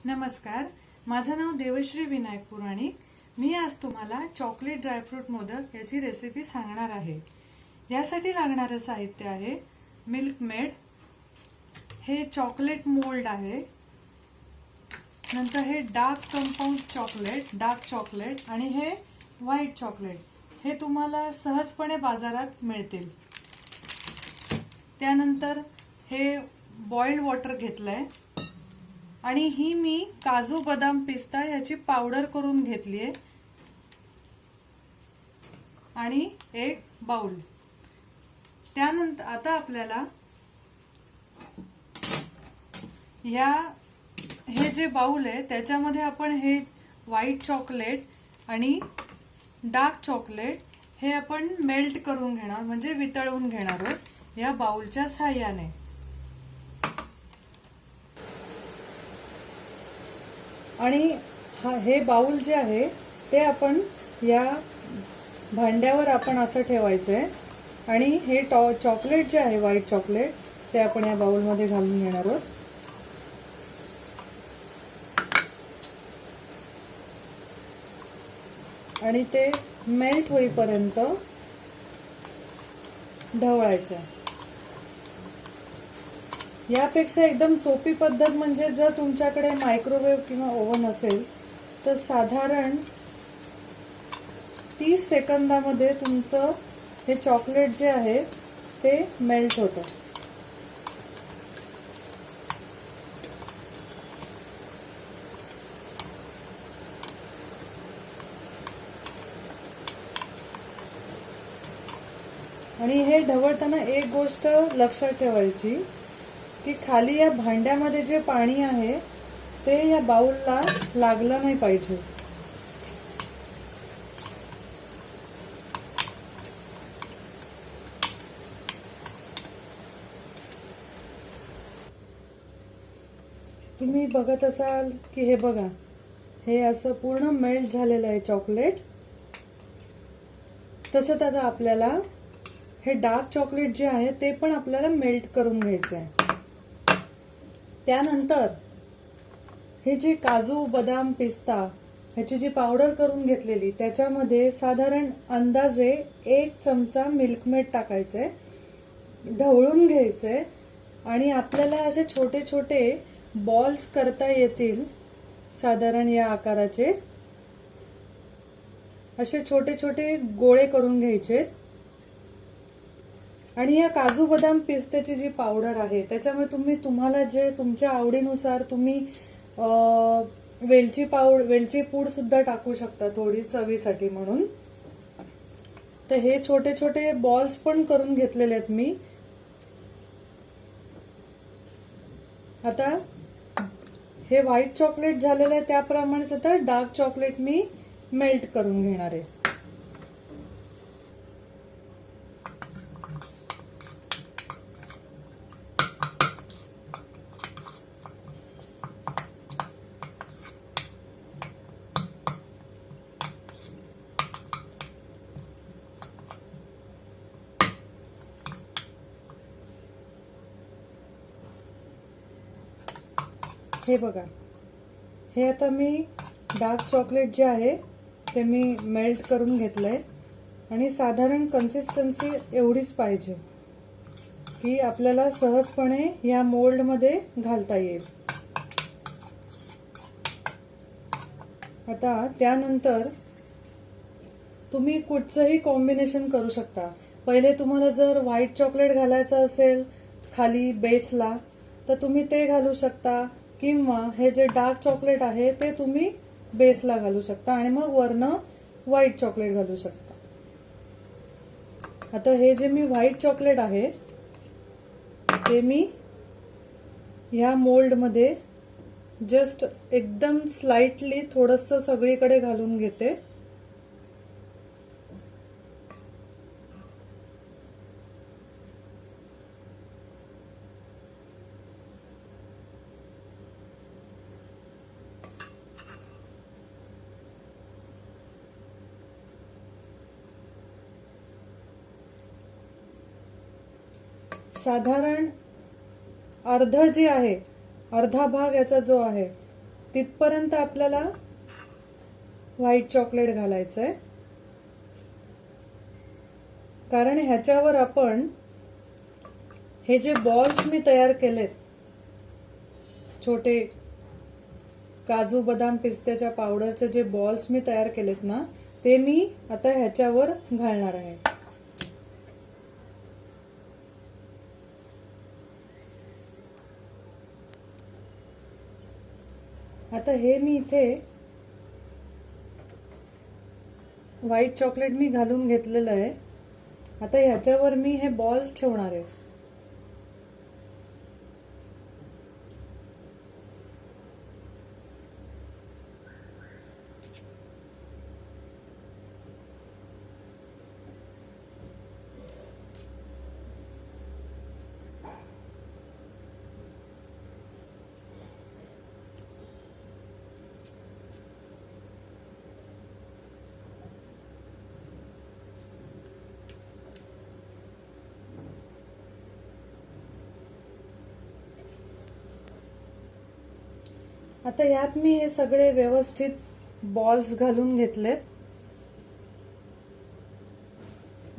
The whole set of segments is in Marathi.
नमस्कार, माझं नाव देवश्री विनायक पुराणिक। मी आज तुम्हाला चॉकलेट ड्रायफ्रूट मोदक याची रेसिपी सांगणार आहे। यासाठी लागणारे साहित्य आहे मिल्क मेड, हे चॉकलेट मोल्ड आहे, नंतर हे dark compound chocolate, dark chocolate आणि हे व्हाईट चॉकलेट, हे तुम्हाला सहजपणे बाजारात मिळतील। त्यानंतर हे बॉइल्ड वॉटर घेतलंय आणि ही मी काजू बदाम पिस्ता याची पावडर करून घेतली आहे आणि एक बाउल। त्यानंतर आता आपल्याला हे जे बाउल आहे त्याच्यामध्ये आपण हे व्हाईट चॉकलेट आणि डार्क चॉकलेट हे आपण मेल्ट करून घेणार, म्हणजे वितळवून घेणार आहोत या बाउलच्या सहाय्याने। आणि हे बाउल जे आहे ते आपण या भांड्यावर आपण असं ठेवायचंय आणि हे चॉकलेट जे आहे व्हाईट चॉकलेट ते आपण या बाउल मध्ये घालून घेणार आहोत। आणि ते मेल्ट होईपर्यंत ढवळायचं। यापेक्षा एकदम सोपी पद्धत म्हणजे जर तुमच्याकडे मायक्रोवेव्ह किंवा ओव्हन असेल तर साधारण 30 सेकंदामध्ये तुमचं हे चॉकलेट जे आहे ते मेल्ट होतं। आणि हे ढवळताना एक गोष्ट लक्षात ठेवायची की खाली या भांड्यामध्ये जे पाणी आहे ते या बाउलला लागलं नाही पाहिजे। तुम्ही बघत असाल की हे बघा, हे असं पूर्ण मेल्ट झालेलं आहे चॉकलेट। तसंच आता आपल्याला हे डार्क चॉकलेट जे आहे ते पण आपल्याला मेल्ट करून घ्यायचं आहे। त्यानंतर हे जे काजू बदाम पिस्ता ह्याची जी पावडर करून घेतलेली त्याच्यामध्ये साधारण अंदाजे 1 चमचा मिल्क मेड टाकायचंय, ढवळून घ्यायचंय आणि आपल्याला असे छोटे छोटे बॉल्स करता येतील। साधारण या आकाराचे असे छोटे छोटे गोळे करून घ्यायचे। आणि या काजू बदाम पिस्त्याची जी पावडर आहे त्याच्यामध्ये तुम्हाला जे तुमच्या आवडीनुसार तुम्ही वेलची पूड सुद्धा टाकू शकता थोडी चवीसाठी म्हणून। तर हे छोटे छोटे बॉल्स पण करून घेतलेले आहेत मी। आता हे व्हाईट चॉकलेट झालेलं आहे त्याप्रमाणेच आता डार्क चॉकलेट मी मेल्ट करून घेणार आहे। हे बघा, हे आता मी डार्क चॉकलेट जे आहे ते मी मेल्ट करून घेतलंय आणि साधारण कन्सिस्टन्सी एवढीच पाहिजे की आपल्याला सहजपणे या मोल्ड मध्ये घालता येईल। आता त्यानंतर तुम्ही कुठचंही कॉम्बिनेशन करू शकता। पहिले तुम्हाला जर व्हाईट चॉकलेट घालायचं असेल खाली बेसला तर तुम्ही ते घालू शकता, किंवा हे जे डार्क चॉकलेट आहे ते तुम्ही बेसला घालू शकता आणि मग वरनं व्हाईट चॉकलेट घालू शकता। आता हे जे मी व्हाईट चॉकलेट आहे ते मी या मोल्ड मध्ये जस्ट एकदम स्लाइटली थोडंसं सगळीकडे घालून घेते। साधारण अर्धा भाग याचा जो आहे तिथपर्यंत आपल्याला व्हाईट चॉकलेट घालायचं आहे, कारण ह्याच्यावर आपण हे जे बॉल्स मी तयार केलेत, छोटे काजू बदाम पिस्त्याच्या पावडरचे जे बॉल्स मी तयार केलेत ना, ते मी आता ह्याच्यावर घालणार आहे. आता हे मी इथे व्हाईट चॉकलेट मी घालून घेतलेलं आहे. आता ह्याच्यावर मी हे बॉल्स ठेवणार आहे. आता यात मी हे सगळे व्यवस्थित बॉल्स घालून घेतलेत.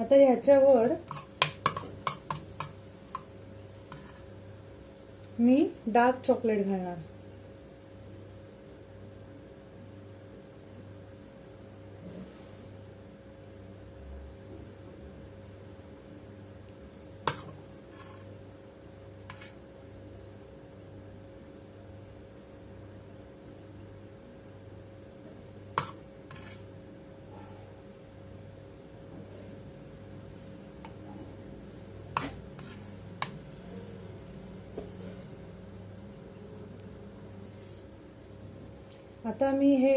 आता ह्याच्यावर मी डार्क चॉकलेट घालणार. आता मी हे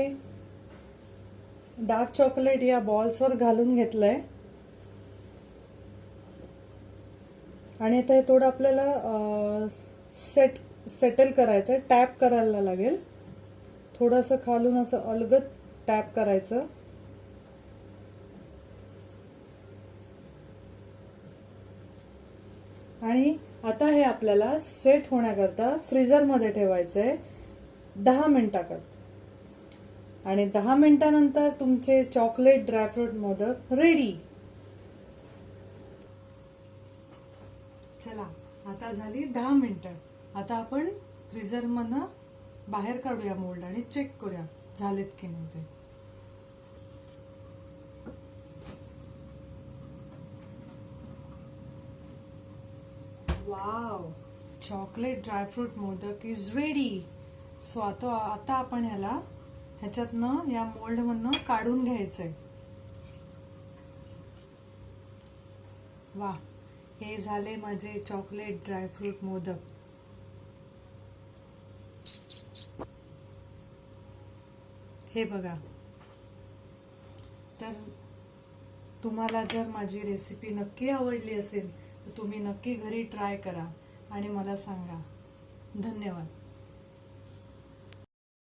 डार्क चॉकलेट या बॉल्सवर घालून घेतलंय आणि आता हे थोडं आपल्याला सेटल करायचं, टॅप करायला लागेल. थोडंसं खालून असं अलगद टॅप करायचं. आणि आता हे आपल्याला सेट होण्याकरता फ्रीझरमध्ये ठेवायचंय 10 मिनिटाकरता. आणि 10 मिनिटानंतर तुमचे चॉकलेट ड्रायफ्रूट मोदक रेडी. चला, आता झाली 10 मिनिटं. आता आपण फ्रीझरमधनं बाहेर काढूया मोल्ड आणि चेक करूया झालेत की नाही ते. Wow, chocolate dry fruit modak is ready. So आता आपण ह्याच्यातनं या मोल्ड मधनं काढून घ्यायचंय. वा, हे झाले माझे चॉकलेट ड्रायफ्रूट मोदक. हे बघा. तर तुम्हाला जर माझी रेसिपी नक्की आवडली असेल तर तुम्ही नक्की घरी ट्राय करा आणि मला सांगा. धन्यवाद.